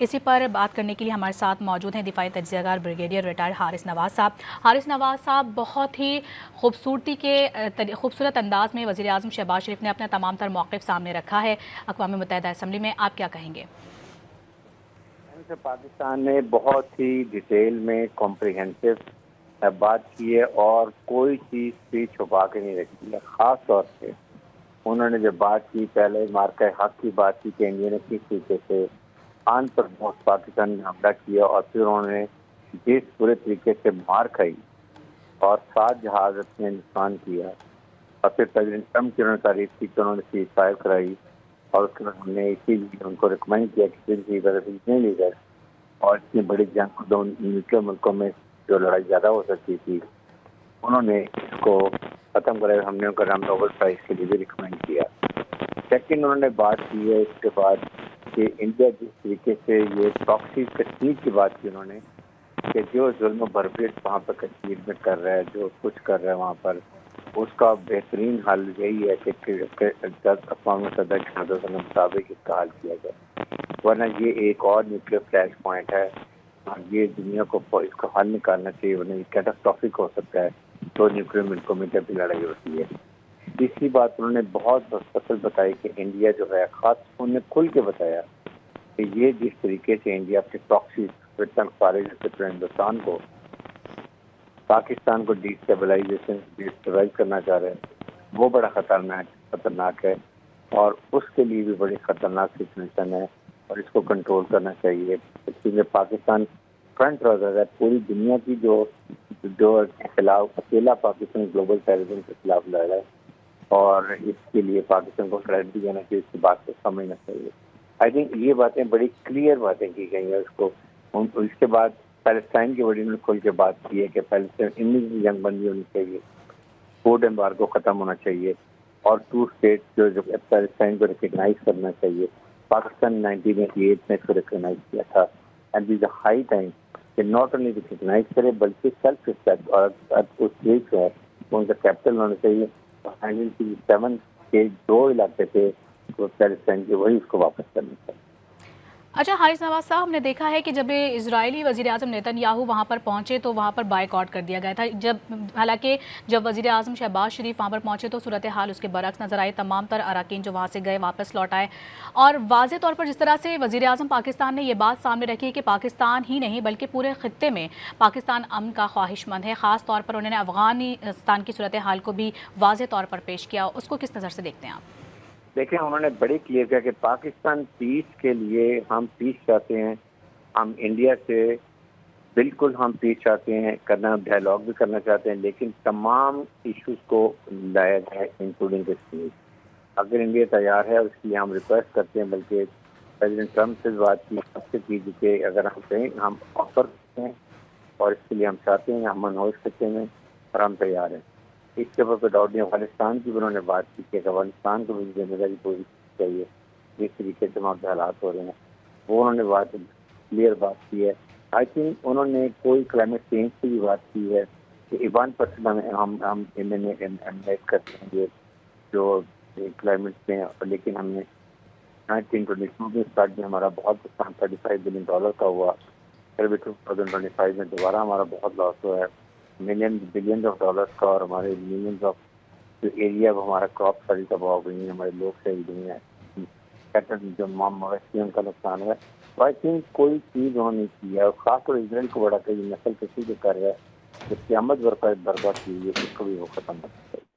اسی پر بات کرنے کے لیے ہمارے ساتھ موجود ہیں دفاعی تجزیہ کار بریگیڈیئر ریٹائرڈ حارث نواز صاحب۔ حارث نواز صاحب، بہت ہی خوبصورت انداز میں وزیر اعظم شہباز شریف نے اپنا تمام تر موقف سامنے رکھا ہے اقوام متحدہ اسمبلی میں، آپ کیا کہیں گے؟ پاکستان نے بہت ہی ڈیٹیل میں کمپریہنسو بات کی ہے اور کوئی چیز بھی چھپا کے نہیں رکھی ہے۔ خاص طور پہ انہوں نے جب بات کی، پہلے مارکہ حق کی بات کی کہ انڈیا نے کس طریقے سے آن پر بہت پاکستان نے حملہ کیا اور پھر انہوں نے جس پورے طریقے سے مار کھائی اور 7 جہاز اپنے نقصان کیا، اور پھر پریزیڈنٹ ٹرمپ کی انہوں نے تعریف کی کہ انہوں نے سیز فائر کرائی، اور اس کے بعد ہم نے اسی لیے ان کو ریکمینڈ کیا کہ نہیں لی جائے، اور اتنی بڑی جنگ کو دو نیوکلیر ملکوں میں جو لڑائی زیادہ ہو سکتی تھی انہوں نے اس کو ختم کرایا۔ ہم نے ان کا نام نوبل پرائز کے لیے بھی ریکمینڈ کیا۔ سیکنڈ انہوں نے بات کی ہے اس کے بعد کہ انڈیا جس طریقے سے یہ پراکسی کشمیر کی بات کی انہوں نے کہ جو ظلم و بربریت وہاں پر کشمیر میں کر رہا ہے، جو کچھ کر رہا ہے وہاں پر، اس کا بہترین حل یہی ہے کہ اقوام متحدہ کے حدود کے مطابق اس کا حل کیا جائے، ورنہ یہ ایک اور نیوکلیر فلیش پوائنٹ ہے اور یہ دنیا کو اس کا حل نکالنا چاہیے، ورنہ یہ کیٹاسٹرافک ہو سکتا ہے تو نیوکلیر ملکوں میں جب بھی لڑائی ہوتی ہے۔ تیسری بات انہوں نے بہت مستقل بتائی کہ انڈیا جو ہے، خاص انہوں نے کھل کے بتایا کہ یہ جس طریقے سے انڈیا اپنے پراکسی ہندوستان کو، پاکستان کو ڈیسٹیبلائز کرنا چاہ رہے ہیں، وہ بڑا خطرناک ہے اور اس کے لیے بھی بڑی خطرناک سچویشن ہے اور اس کو کنٹرول کرنا چاہیے، کیونکہ پاکستان فرنٹ رنر ہے پوری دنیا کی جو خلاف، اکیلا پاکستان گلوبل ٹیررزم کے خلاف لڑ رہا ہے، اور اس کے لیے پاکستان کو کریڈٹ بھی دینا چاہیے، اس کی بات کو سمجھنا چاہیے۔ آئی تھنک یہ باتیں بڑی کلیئر باتیں کی گئی ہیں اس کے بعد پیلسٹائن کی بڑی کھل کے بات کی ہے کہ پیلسٹائن کی جنگ بندی ہونی چاہیے، فوڈ ایمبارگو ختم ہونا چاہیے، اور 2 اسٹیٹ جو پیلسٹائن کو ریکگنائز کرنا چاہیے۔ پاکستان 1988 میں اس کو ریکگنائز کیا تھا، and this a high time کہ ناٹ اونلی ریکگنائز کرے بلکہ سیلف ریسپیکٹ، اور اس دیش جو ہے ان کا کیپٹل ہونا چاہیے، اور 1967 کے جو علاقے تھے پیلسٹائن کے، وہی اس کو واپس کرنا چاہیے۔ اچھا حارث نواز صاحب، ہم نے دیکھا ہے کہ جب اسرائیلی وزیر اعظم نیتن یاہو وہاں پر پہنچے تو وہاں پر بائیکاٹ کر دیا گیا تھا، حالانکہ جب وزیر اعظم شہباز شریف وہاں پر پہنچے تو صورتحال اس کے برعکس نظر آئی، تمام تر اراکین جو وہاں سے گئے واپس لوٹ آئے، اور واضح طور پر جس طرح سے وزیر اعظم پاکستان نے یہ بات سامنے رکھی کہ پاکستان ہی نہیں بلکہ پورے خطے میں پاکستان امن کا خواہش مند ہے، خاص طور پر انہوں نے افغانستان کی صورتحال کو بھی واضح طور پر پیش کیا، اس کو کس نظر سے دیکھتے ہیں آپ؟ دیکھیں، انہوں نے بڑی کلیئر کیا کہ پاکستان پیس کے لیے، ہم پیس چاہتے ہیں، ہم انڈیا سے بالکل ہم پیس چاہتے ہیں، کرنا ڈائلاگ بھی کرنا چاہتے ہیں، لیکن تمام ایشوز کو لایا جائے انکلوڈنگ کشمیر۔ اگر انڈیا تیار ہے، اس کے لیے ہم ریکویسٹ کرتے ہیں، بلکہ پریزیڈنٹ ٹرمپ سے بات کی سب سے کی کہ اگر ہم کہیں ہم آفر کرتے ہیں اور اس کے لیے ہم چاہتے ہیں، ہم منوش کرتے ہیں اور ہم تیار ہیں۔ اس کے اوپر ڈاؤٹ نہیں۔ افغانستان کی بھی انہوں نے بات کی کہ افغانستان کو بھی ذمہ داری پوری چاہیے، جس طریقے سے وہاں کے حالات ہو رہے ہیں، وہ انہوں نے بات کلیئر بات کی ہے۔ آئی تھنک انہوں نے کوئی کلائمیٹ چینج کی بھی بات کی ہے کہ 1% ہم ایمنیٹ کرتے ہیں یہ جو کلائمیٹ سے ہیں، لیکن ہم نے 1922 میں اسٹارٹ میں ہمارا بہت نقصان $35 بلین کا ہوا، پھر بھی 2025 میں دوبارہ ہمارا بہت لاس ہوا ہے، بلینز آف ڈالرز کا، اور ہمارے ملینز آف جو ایریا ہمارا کراپ ساری تباہ ہو گئی ہیں، ہمارے لوگ شہید ہوئے ہیں، جو مویشی ان کا نقصان ہوا ہے۔ تو آئی تھنک کوئی چیز انہوں نے کی ہے، اور خاص طور اسرائیل کو بڑا کہ نسل کشی جو کر رہا ہے، جس کی آمد برباد کی ہوئی ہے، اس کو بھی وہ ختم کرنا چاہیے۔